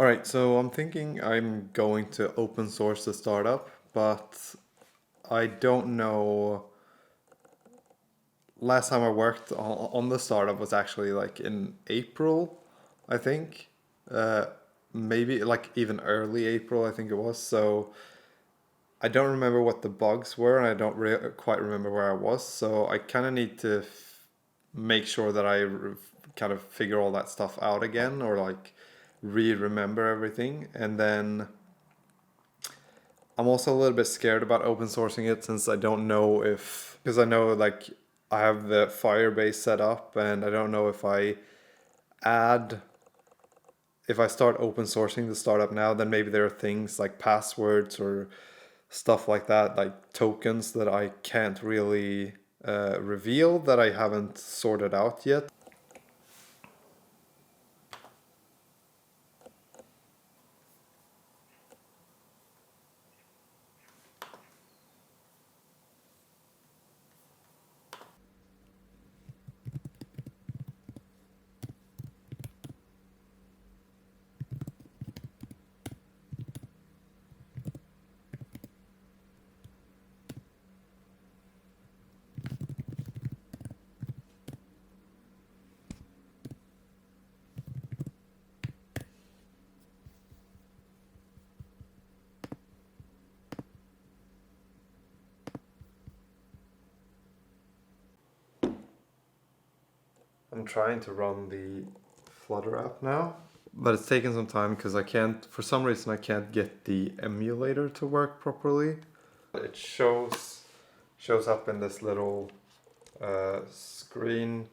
All right, so I'm thinking I'm going to open source the startup, but I don't know. Last time I worked on the startup was actually like in April, I think. Uh, Maybe like even early April, I think it was. So I don't remember what the bugs were, and I don't quite remember where I was. So I kind of need to make sure that kind of figure all that stuff out again, or like remember everything, and then I'm also a little bit scared about open sourcing it since I don't know if, because I know like I have the Firebase set up and I don't know if add, if I start open sourcing the startup now, then maybe there are things like passwords or stuff like that, like tokens that I can't really reveal that I haven't sorted out yet. I'm trying to run the Flutter app now, but it's taking some time because for some reason I can't get the emulator to work properly. It shows up in this little screen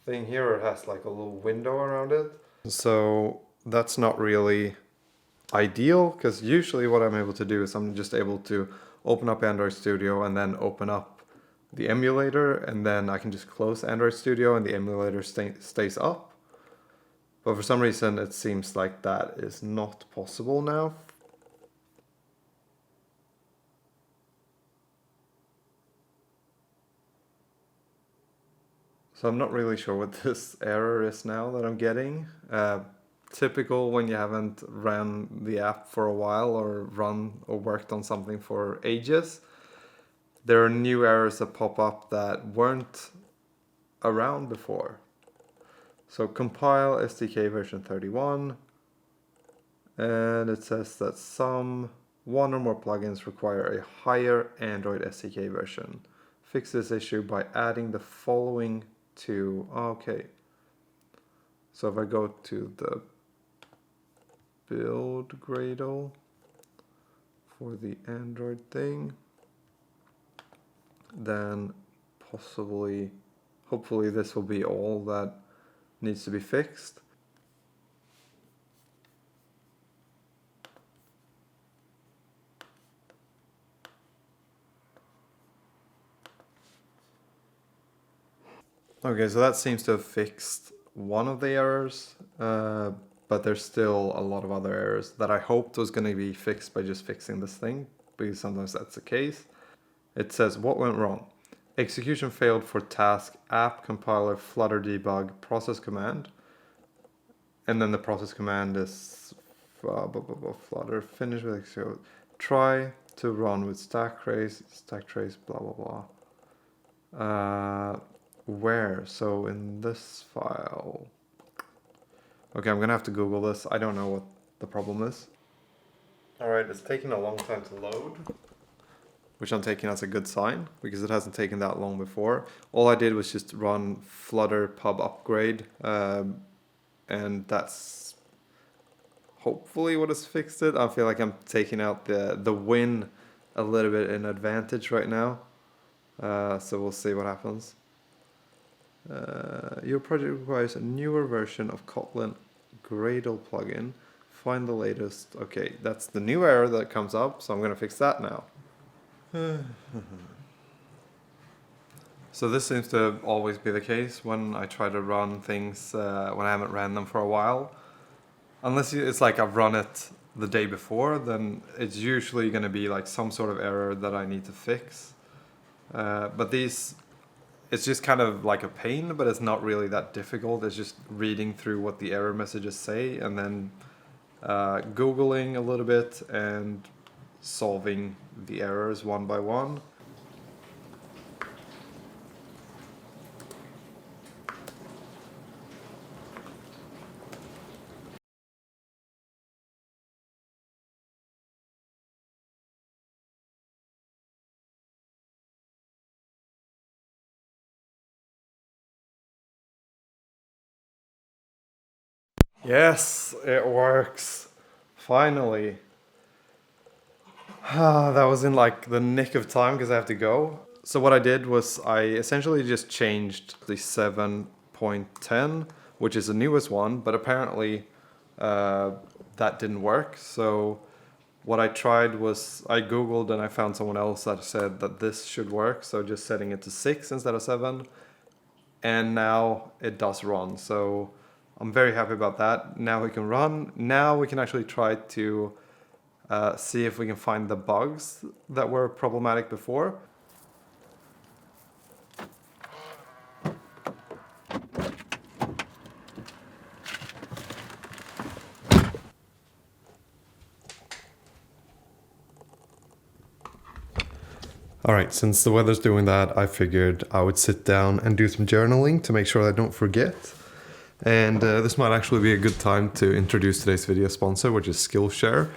thing here. It has like a little window around it. So that's not really ideal, because usually what I'm able to do is I'm just able to open up Android Studio and then open up the emulator, and then I can just close Android Studio and the emulator stays up. But for some reason it seems like that is not possible now. So I'm not really sure what this error is now that I'm getting. Typical when you haven't ran the app for a while or run or worked on something for ages. There are new errors that pop up that weren't around before. So compile SDK version 31, and it says that one or more plugins require a higher Android SDK version. Fix this issue by adding the following to, okay. So if I go to the build Gradle for the Android thing, then hopefully this will be all that needs to be fixed. Okay, so that seems to have fixed one of the errors, but there's still a lot of other errors that I hoped was going to be fixed by just fixing this thing, because sometimes that's the case. It says, what went wrong? Execution failed for task app compiler flutter debug process command. And then the process command is flutter finish with execute. Try to run with stack trace blah blah blah. Where? So in this file. Okay, I'm gonna have to Google this. I don't know what the problem is. Alright, it's taking a long time to load, which I'm taking as a good sign because it hasn't taken that long before. All I did was just run flutter pub upgrade, and that's hopefully what has fixed it. I feel like I'm taking out the win a little bit in advantage right now, so we'll see what happens. Your project requires a newer version of Kotlin Gradle plugin. Find the latest. Okay, that's the new error that comes up, so I'm going to fix that now. So this seems to always be the case when I try to run things when I haven't ran them for a while. Unless it's like I've run it the day before, then it's usually going to be like some sort of error that I need to fix. But it's just kind of like a pain, but it's not really that difficult. It's just reading through what the error messages say and then Googling a little bit and solving the errors one by one. Yes, it works. Finally. That was in like the nick of time because I have to go. So what I did was I essentially just changed the 7.10, which is the newest one, but apparently uh, that didn't work. So what I tried was I googled and I found someone else that said that this should work. So just setting it to 6 instead of 7, and now it does run. So I'm very happy about that. Now we can run. Now we can actually try to see if we can find the bugs that were problematic before. All right, since the weather's doing that, I figured I would sit down and do some journaling to make sure I don't forget. And this might actually be a good time to introduce today's video sponsor, which is Skillshare,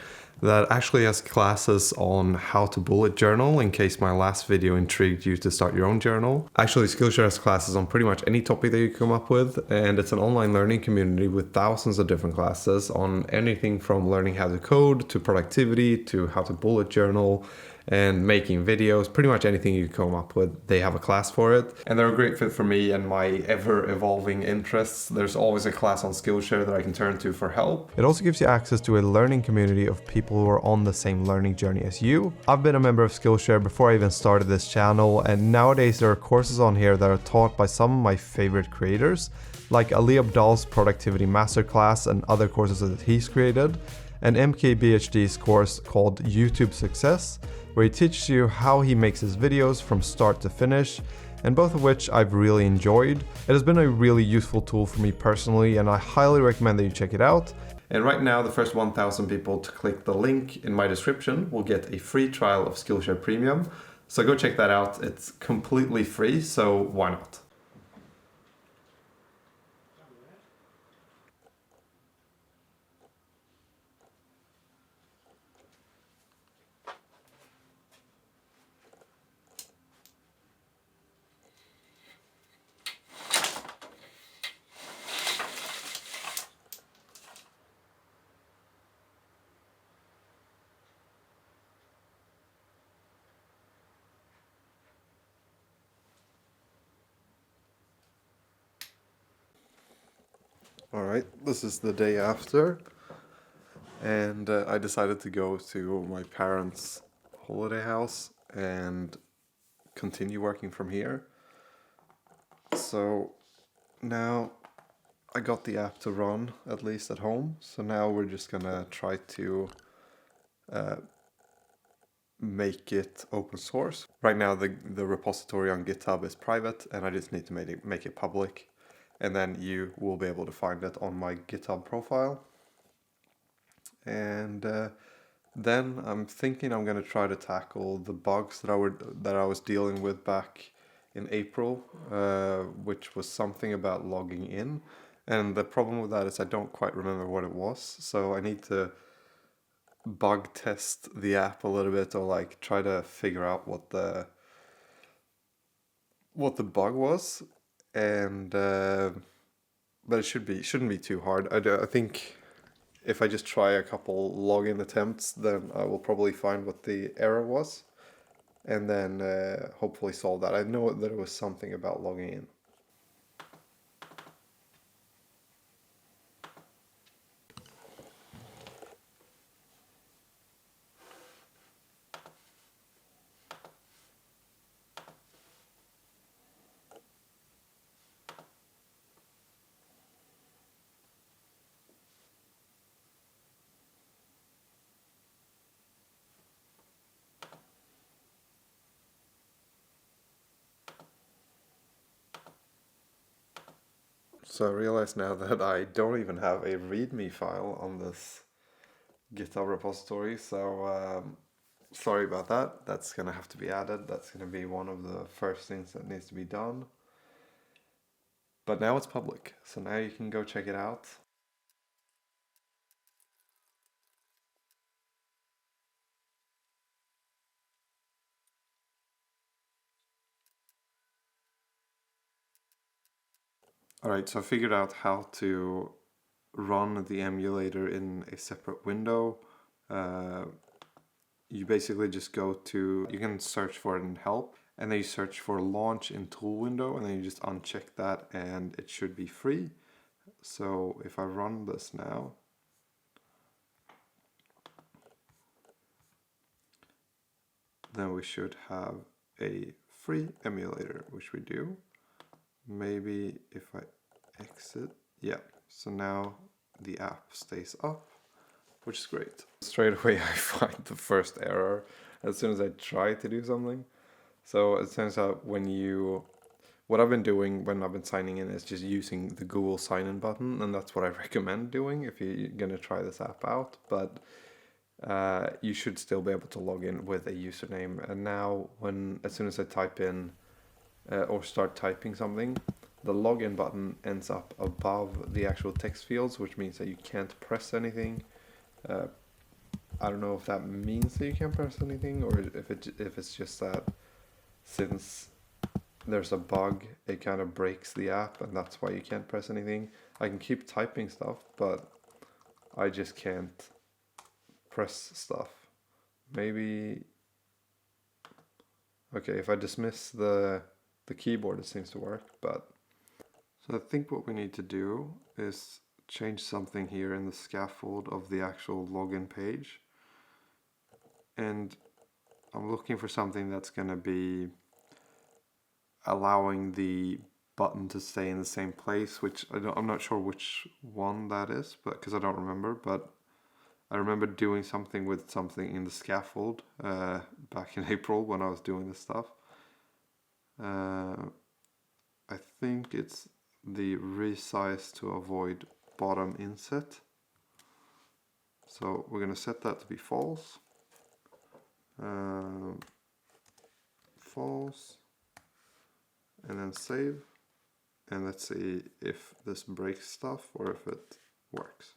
that actually has classes on how to bullet journal in case my last video intrigued you to start your own journal. Actually, Skillshare has classes on pretty much any topic that you come up with, and it's an online learning community with thousands of different classes on anything from learning how to code to productivity to how to bullet journal and making videos. Pretty much anything you come up with, they have a class for it. And they're a great fit for me and my ever-evolving interests. There's always a class on Skillshare that I can turn to for help. It also gives you access to a learning community of people who are on the same learning journey as you. I've been a member of Skillshare before I even started this channel, and nowadays there are courses on here that are taught by some of my favorite creators, like Ali Abdal's Productivity Masterclass and other courses that he's created, and MKBHD's course called YouTube Success, where he teaches you how he makes his videos from start to finish, and both of which I've really enjoyed. It has been a really useful tool for me personally, and I highly recommend that you check it out. And right now, the first 1,000 people to click the link in my description will get a free trial of Skillshare Premium. So go check that out. It's completely free, so why not? All right, this is the day after, and I decided to go to my parents' holiday house and continue working from here. So now I got the app to run, at least at home. So now we're just gonna try to make it open source. Right now the repository on GitHub is private, and I just need to make it public. And then you will be able to find it on my GitHub profile. And then I'm thinking I'm gonna try to tackle the bugs that I was dealing with back in April, which was something about logging in. And the problem with that is I don't quite remember what it was, so I need to bug test the app a little bit, or like try to figure out what the bug was. And but it shouldn't be too hard. I think if I just try a couple login attempts, then I will probably find what the error was, and then hopefully solve that. I know that it was something about logging in. So I realize now that I don't even have a README file on this GitHub repository. So sorry about that. That's gonna have to be added. That's gonna be one of the first things that needs to be done. But now it's public, so now you can go check it out. Alright, so I figured out how to run the emulator in a separate window. You basically just go to, you can search for it in help, and then you search for launch in tool window, and then you just uncheck that and it should be free. So if I run this now, then we should have a free emulator, which we do. Maybe if I exit, yeah, so now the app stays up, which is great. Straight away I find the first error as soon as I try to do something. So it turns out what I've been doing when I've been signing in is just using the Google sign-in button, and that's what I recommend doing if you're gonna try this app out. But you should still be able to log in with a username. And now, as soon as I type in or start typing something, the login button ends up above the actual text fields, which means that you can't press anything. I don't know if that means that you can't press anything, or if it's just that since there's a bug, it kind of breaks the app, and that's why you can't press anything. I can keep typing stuff, but I just can't press stuff. Maybe, okay, if I dismiss the keyboard, it seems to work. But so I think what we need to do is change something here in the scaffold of the actual login page, and I'm looking for something that's going to be allowing the button to stay in the same place, which I'm not sure which one that is, but because I don't remember. But I remember doing something with something in the scaffold back in April when I was doing this stuff. I think it's the resize to avoid bottom inset. So we're going to set that to be false. False. And then save. And let's see if this breaks stuff or if it works.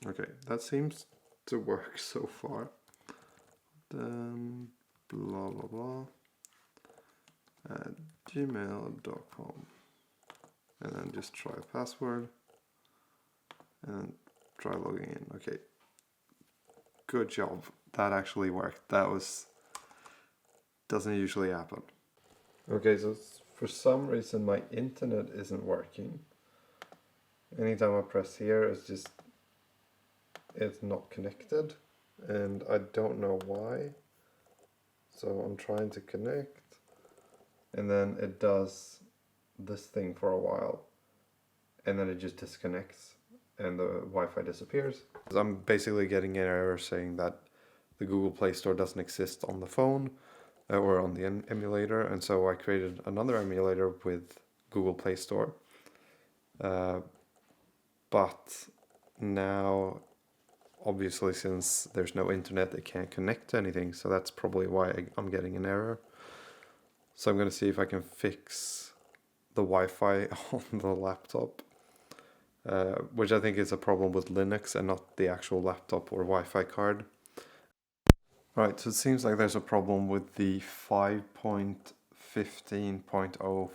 Okay, that seems to work so far. Then blah blah blah at gmail.com, and then just try a password and try logging in. Okay, good job, that actually worked. Doesn't usually happen. Okay, so for some reason my internet isn't working. Anytime I press here, it's not connected, and I don't know why. So I'm trying to connect, and then it does this thing for a while, and then it just disconnects and the Wi-Fi disappears. I'm basically getting an error saying that the Google Play Store doesn't exist on the phone or on the emulator, and so I created another emulator with Google Play Store. But now, obviously, since there's no internet, it can't connect to anything, so that's probably why I'm getting an error. So I'm going to see if I can fix the Wi-Fi on the laptop, which I think is a problem with Linux and not the actual laptop or Wi-Fi card. Right, so it seems like there's a problem with the 5.15.0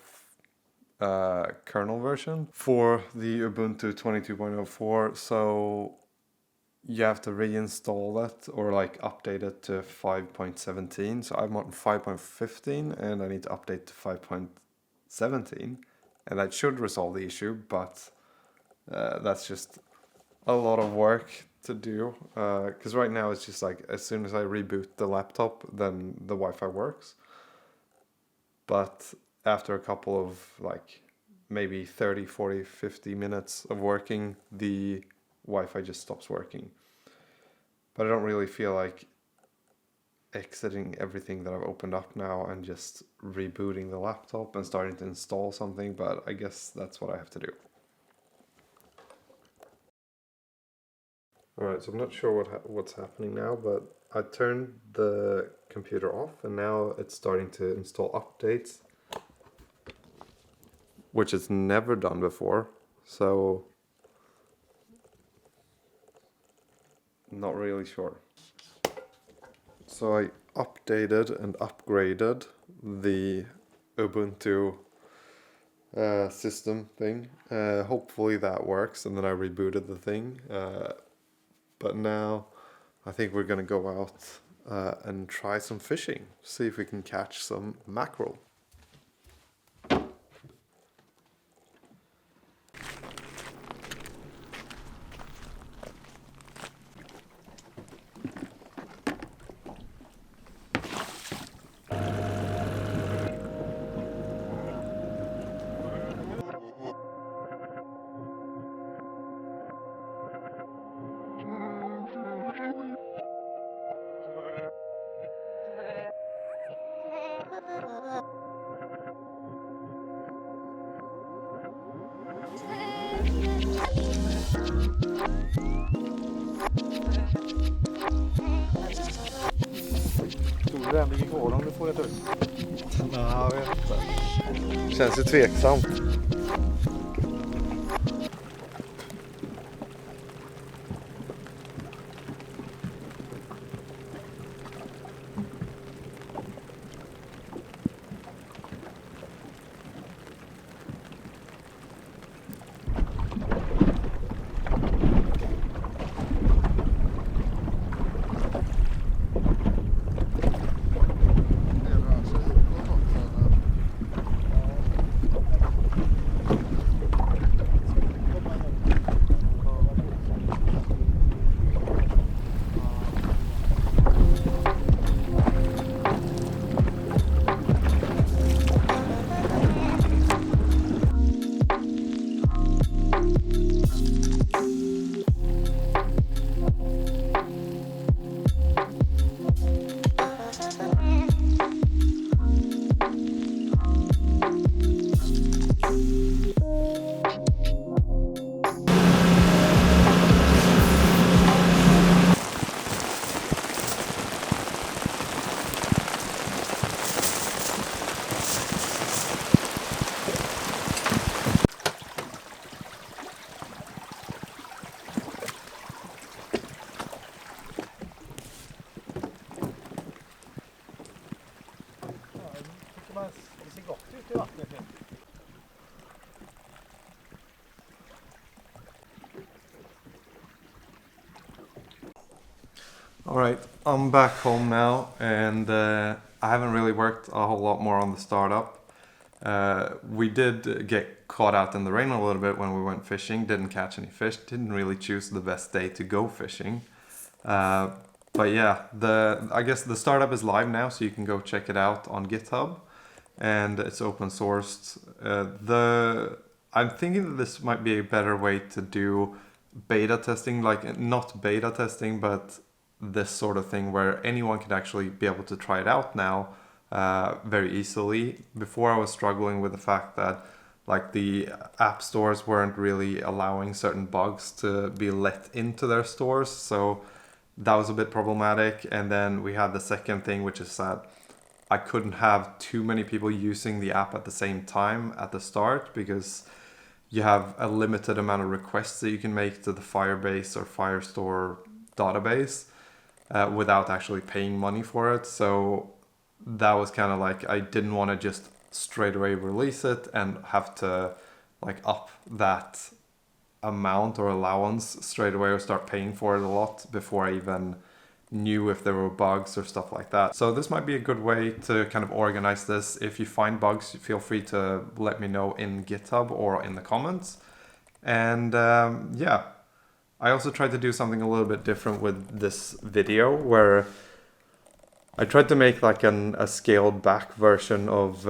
kernel version for the Ubuntu 22.04, so you have to reinstall that or like update it to 5.17. So I'm on 5.15 and I need to update to 5.17, and that should resolve the issue, but that's just a lot of work to do, because right now it's just like as soon as I reboot the laptop, then the Wi-Fi works, but after a couple of like maybe 30, 40, 50 minutes of working, the Wi-Fi just stops working. But I don't really feel like exiting everything that I've opened up now and just rebooting the laptop and starting to install something, but I guess that's what I have to do. Alright, so I'm not sure what's happening now, but I turned the computer off and now it's starting to install updates, which it's never done before, so not really sure. So I updated and upgraded the Ubuntu system thing. Hopefully that works, and then I rebooted the thing. But now I think we're gonna go out and try some fishing, see if we can catch some mackerel. Tror du den ligger kvar om du får ett upp? Nej, jag vet inte. Känns ju tveksamt. Det ser gott ut i vattnet. Alright, I'm back home now, and I haven't really worked a whole lot more on the startup. We did get caught out in the rain a little bit when we went fishing, didn't catch any fish, didn't really choose the best day to go fishing. But yeah, I guess the startup is live now, so you can go check it out on GitHub, and it's open sourced. I'm thinking that this might be a better way to do beta testing, like not beta testing, but this sort of thing where anyone could actually be able to try it out now very easily. Before I was struggling with the fact that like the app stores weren't really allowing certain bugs to be let into their stores, so that was a bit problematic. And then we had the second thing, which is that I couldn't have too many people using the app at the same time at the start, because you have a limited amount of requests that you can make to the Firebase or Firestore database without actually paying money for it. So that was kind of like, I didn't want to just straight away release it and have to like up that amount or allowance straight away or start paying for it a lot before I even knew if there were bugs or stuff like that. So this might be a good way to kind of organize this. If you find bugs, feel free to let me know in GitHub or in the comments. And yeah, I also tried to do something a little bit different with this video, where I tried to make like a scaled back version of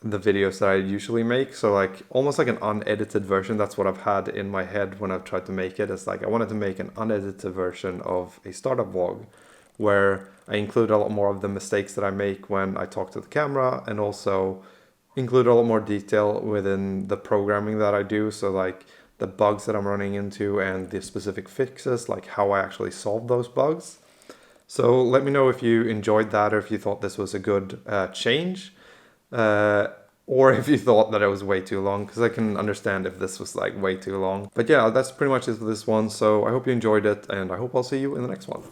the videos that I usually make. So like almost like an unedited version. That's what I've had in my head when I've tried to make it. It's like I wanted to make an unedited version of a startup vlog where I include a lot more of the mistakes that I make when I talk to the camera, and also include a lot more detail within the programming that I do. So like the bugs that I'm running into and the specific fixes, like how I actually solved those bugs. So let me know if you enjoyed that or if you thought this was a good change. Or if you thought that it was way too long, because I can understand if this was like way too long. But yeah, that's pretty much it for this one. So I hope you enjoyed it, and I hope I'll see you in the next one.